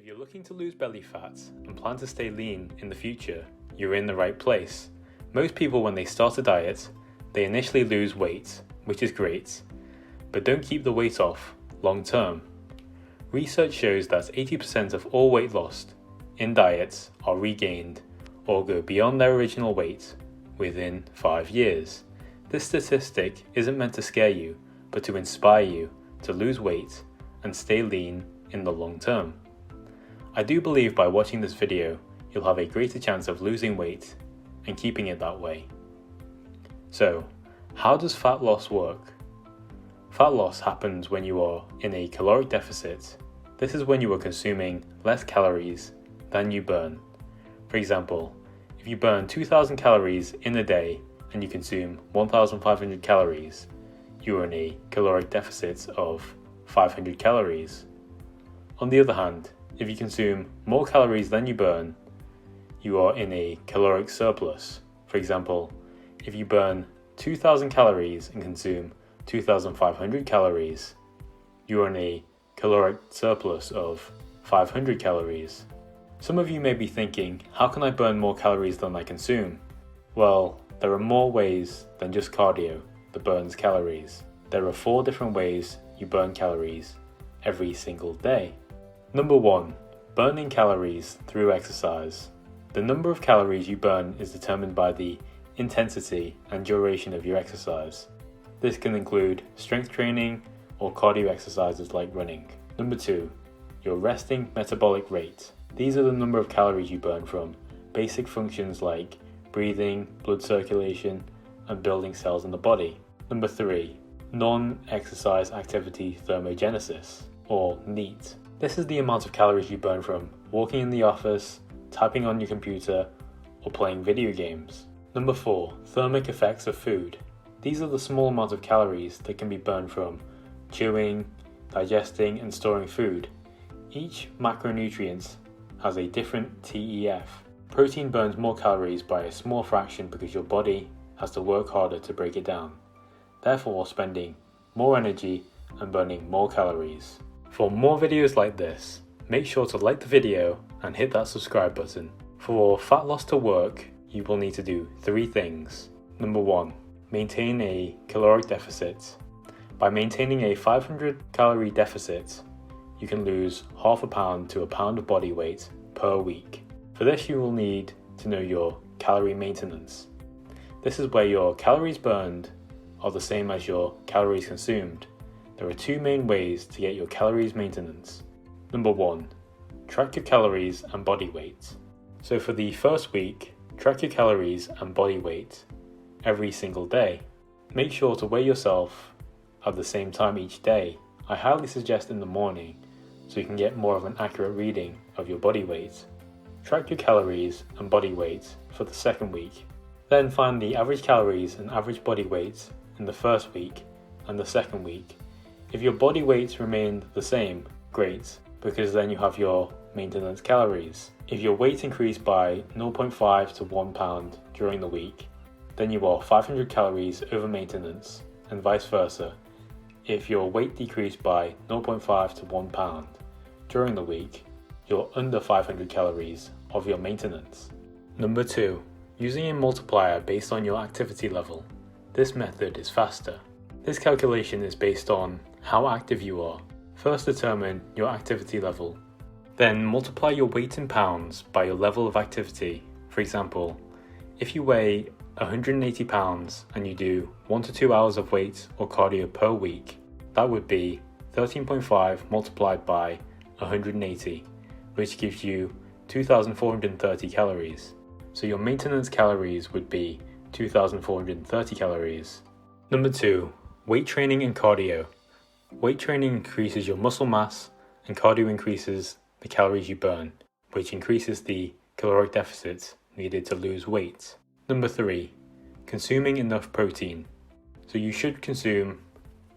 If you're looking to lose belly fat and plan to stay lean in the future, you're in the right place. Most people, when they start a diet, they initially lose weight, which is great, but don't keep the weight off long term. Research shows that 80% of all weight lost in diets are regained or go beyond their original weight within 5 years. This statistic isn't meant to scare you, but to inspire you to lose weight and stay lean in the long term. I do believe by watching this video, you'll have a greater chance of losing weight and keeping it that way. So, how does fat loss work? Fat loss happens when you are in a caloric deficit. This is when you are consuming less calories than you burn. For example, if you burn 2,000 calories in a day and you consume 1,500 calories, you are in a caloric deficit of 500 calories. On the other hand, if you consume more calories than you burn, you are in a caloric surplus. For example, if you burn 2,000 calories and consume 2,500 calories, you are in a caloric surplus of 500 calories. Some of you may be thinking, how can I burn more calories than I consume? Well, there are more ways than just cardio that burns calories. There are 4 different ways you burn calories every single day. Number 1, burning calories through exercise. The number of calories you burn is determined by the intensity and duration of your exercise. This can include strength training or cardio exercises like running. Number 2, your resting metabolic rate. These are the number of calories you burn from basic functions like breathing, blood circulation, and building cells in the body. Number 3, non-exercise activity thermogenesis, or NEAT. This is the amount of calories you burn from walking in the office, typing on your computer, or playing video games. Number 4, thermic effects of food. These are the small amount of calories that can be burned from chewing, digesting, and storing food. Each macronutrient has a different TEF. Protein burns more calories by a small fraction because your body has to work harder to break it down, therefore spending more energy and burning more calories. For more videos like this, make sure to like the video and hit that subscribe button. For fat loss to work, you will need to do 3 things. Number 1, maintain a caloric deficit. By maintaining a 500 calorie deficit, you can lose half a pound to a pound of body weight per week. For this, you will need to know your calorie maintenance. This is where your calories burned are the same as your calories consumed. There are 2 main ways to get your calories maintenance. Number 1, track your calories and body weight. So for the first week, track your calories and body weight every single day. Make sure to weigh yourself at the same time each day. I highly suggest in the morning so you can get more of an accurate reading of your body weight. Track your calories and body weight for the second week. Then find the average calories and average body weight in the first week and the second week. If your body weight remained the same, great, because then you have your maintenance calories. If your weight increased by 0.5 to 1 pound during the week, then you are 500 calories over maintenance, and vice versa. If your weight decreased by 0.5 to 1 pound during the week, you're under 500 calories of your maintenance. Number 2, using a multiplier based on your activity level. This method is faster. This calculation is based on how active you are. First, determine your activity level. Then multiply your weight in pounds by your level of activity. For example, if you weigh 180 pounds and you do 1 to 2 hours of weight or cardio per week, that would be 13.5 multiplied by 180, which gives you 2,430 calories. So your maintenance calories would be 2,430 calories. Number 2, weight training and cardio. Weight training increases your muscle mass and cardio increases the calories you burn, which increases the caloric deficit needed to lose weight. Number 3, consuming enough protein. So you should consume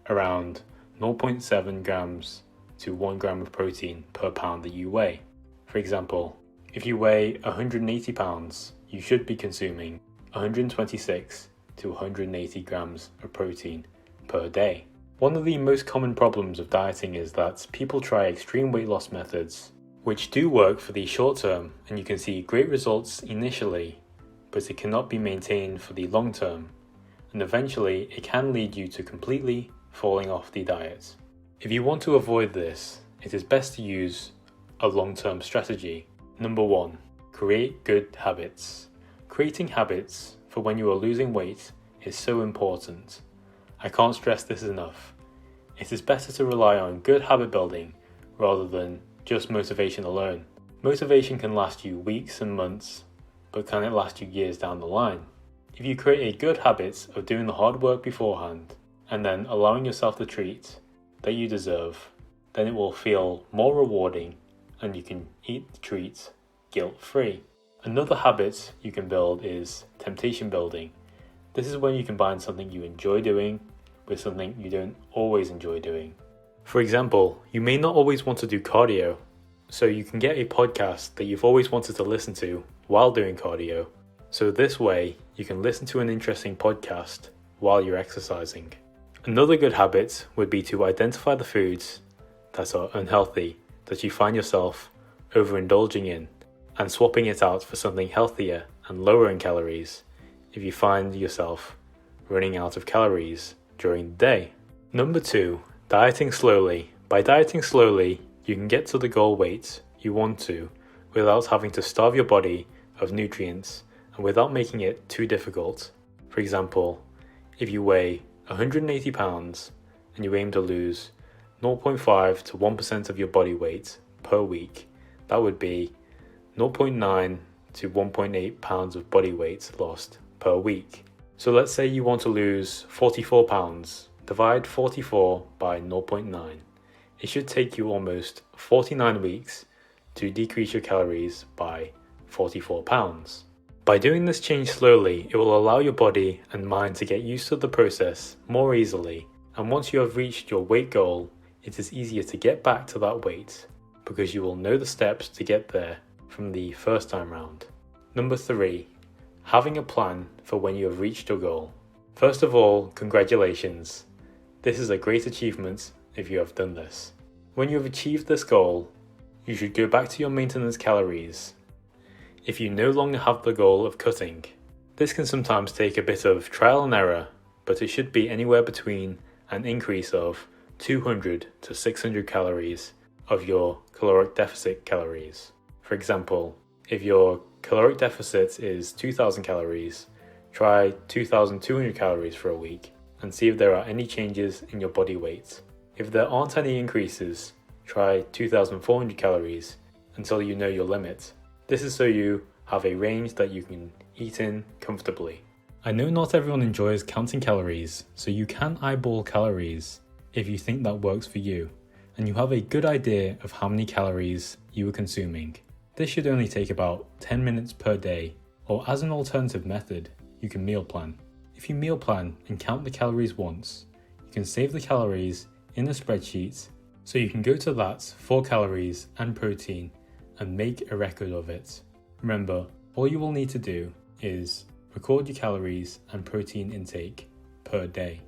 around 0.7 grams to 1 gram of protein per pound that you weigh. For example, if you weigh 180 pounds, you should be consuming 126 to 180 grams of protein per day. One of the most common problems of dieting is that people try extreme weight loss methods which do work for the short term and you can see great results initially, but it cannot be maintained for the long term, and eventually it can lead you to completely falling off the diet. If you want to avoid this, it is best to use a long-term strategy. Number 1, create good habits. Creating habits for when you are losing weight is so important. I can't stress this enough. It is better to rely on good habit building rather than just motivation alone. Motivation can last you weeks and months, but can it last you years down the line? If you create a good habit of doing the hard work beforehand and then allowing yourself the treat that you deserve, then it will feel more rewarding and you can eat the treat guilt-free. Another habit you can build is temptation building. This is when you combine something you enjoy doing with something you don't always enjoy doing. For example, you may not always want to do cardio, so you can get a podcast that you've always wanted to listen to while doing cardio. So this way, you can listen to an interesting podcast while you're exercising. Another good habit would be to identify the foods that are unhealthy that you find yourself overindulging in and swapping it out for something healthier and lower in calories if you find yourself running out of calories during the day. Number 2, dieting slowly. By dieting slowly, you can get to the goal weight you want to without having to starve your body of nutrients and without making it too difficult. For example, if you weigh 180 pounds and you aim to lose 0.5 to 1% of your body weight per week, that would be 0.9 to 1.8 pounds of body weight lost per week. So let's say you want to lose 44 pounds. Divide 44 by 0.9. It should take you almost 49 weeks to decrease your calories by 44 pounds. By doing this change slowly, it will allow your body and mind to get used to the process more easily, and once you have reached your weight goal, it is easier to get back to that weight because you will know the steps to get there from the first time round. Number 3, having a plan for when you have reached your goal. First of all, congratulations. This is a great achievement if you have done this. When you have achieved this goal, you should go back to your maintenance calories. If you no longer have the goal of cutting, this can sometimes take a bit of trial and error, but it should be anywhere between an increase of 200 to 600 calories of your caloric deficit calories. For example, if your caloric deficit is 2,000 calories, try 2,200 calories for a week and see if there are any changes in your body weight. If there aren't any increases, try 2,400 calories until you know your limit. This is so you have a range that you can eat in comfortably. I know not everyone enjoys counting calories, so you can eyeball calories if you think that works for you, and you have a good idea of how many calories you are consuming. This should only take about 10 minutes per day, or as an alternative method, you can meal plan. If you meal plan and count the calories once, you can save the calories in a spreadsheet, so you can go to that for calories and protein and make a record of it. Remember, all you will need to do is record your calories and protein intake per day.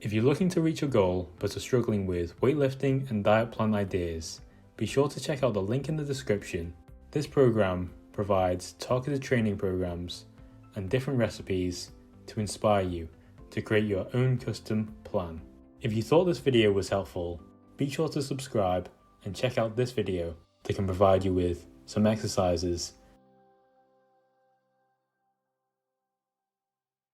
If you're looking to reach your goal but are struggling with weightlifting and diet plan ideas, be sure to check out the link in the description. This program provides targeted training programs and different recipes to inspire you to create your own custom plan. If you thought this video was helpful, be sure to subscribe and check out this video that can provide you with some exercises